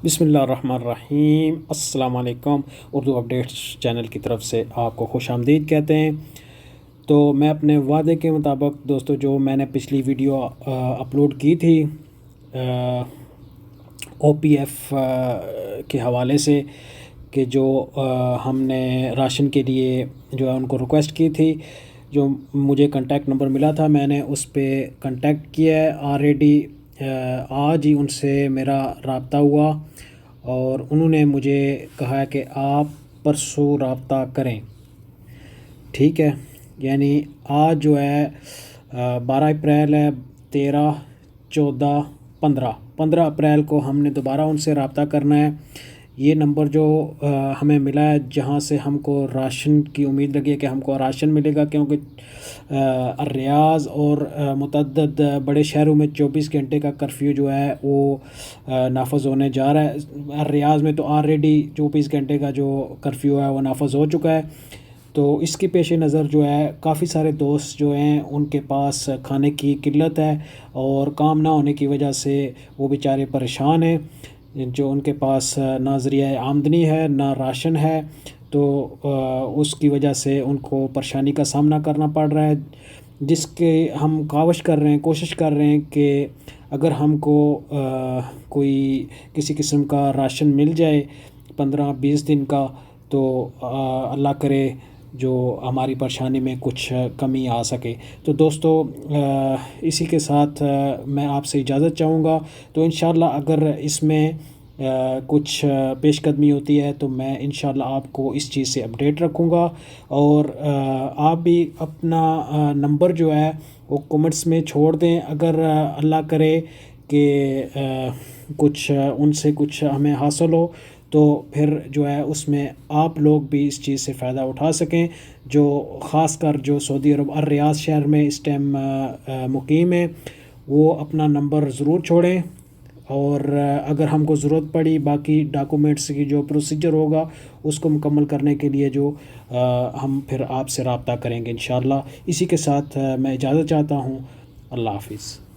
بسم اللہ الرحمن الرحیم۔ السلام علیکم۔ اردو اپڈیٹس چینل کی طرف سے آپ کو خوش آمدید کہتے ہیں۔ تو میں اپنے وعدے کے مطابق دوستو جو میں نے پچھلی ویڈیو اپلوڈ کی تھی او پی ایف کے حوالے سے کہ جو ہم نے راشن کے لیے جو ہے ان کو ریکویسٹ کی تھی، جو مجھے کنٹیکٹ نمبر ملا تھا میں نے اس پہ کنٹیکٹ کیا ہے آلریڈی۔ آج ہی ان سے میرا رابطہ ہوا اور انہوں نے مجھے کہا کہ آپ پرسوں رابطہ کریں، ٹھیک ہے۔ یعنی آج جو ہے 12 اپریل ہے، 13، 14، 15 اپریل کو ہم نے دوبارہ ان سے رابطہ کرنا ہے۔ یہ نمبر جو ہمیں ملا ہے جہاں سے ہم کو راشن کی امید لگی ہے کہ ہم کو راشن ملے گا، کیونکہ ریاض اور متعدد بڑے شہروں میں 24 گھنٹے کا کرفیو جو ہے وہ نافذ ہونے جا رہا ہے۔ ریاض میں تو آلریڈی 24 گھنٹے کا جو کرفیو ہے وہ نافذ ہو چکا ہے۔ تو اس کے پیش نظر جو ہے کافی سارے دوست جو ہیں ان کے پاس کھانے کی قلت ہے اور کام نہ ہونے کی وجہ سے وہ بیچارے پریشان ہیں، جو ان کے پاس نہ ذریعہ آمدنی ہے نہ راشن ہے، تو اس کی وجہ سے ان کو پریشانی کا سامنا کرنا پڑ رہا ہے، جس کے ہم کوشش کر رہے ہیں کہ اگر ہم کو کوئی کسی قسم کا راشن مل جائے 15-20 دن کا، تو اللہ کرے جو ہماری پریشانی میں کچھ کمی آ سکے۔ تو دوستو اسی کے ساتھ میں آپ سے اجازت چاہوں گا، تو انشاءاللہ اگر اس میں کچھ پیش قدمی ہوتی ہے تو میں انشاءاللہ آپ کو اس چیز سے اپڈیٹ رکھوں گا، اور آپ بھی اپنا نمبر جو ہے وہ کمنٹس میں چھوڑ دیں۔ اگر اللہ کرے کہ کچھ ان سے کچھ ہمیں حاصل ہو تو پھر جو ہے اس میں آپ لوگ بھی اس چیز سے فائدہ اٹھا سکیں، جو خاص کر جو سعودی عرب الریاض شہر میں اس ٹائم مقیم ہیں، وہ اپنا نمبر ضرور چھوڑیں، اور اگر ہم کو ضرورت پڑی باقی ڈاکومنٹس کی جو پروسیجر ہوگا اس کو مکمل کرنے کے لیے جو ہم پھر آپ سے رابطہ کریں گے انشاءاللہ۔ اسی کے ساتھ میں اجازت چاہتا ہوں۔ اللہ حافظ۔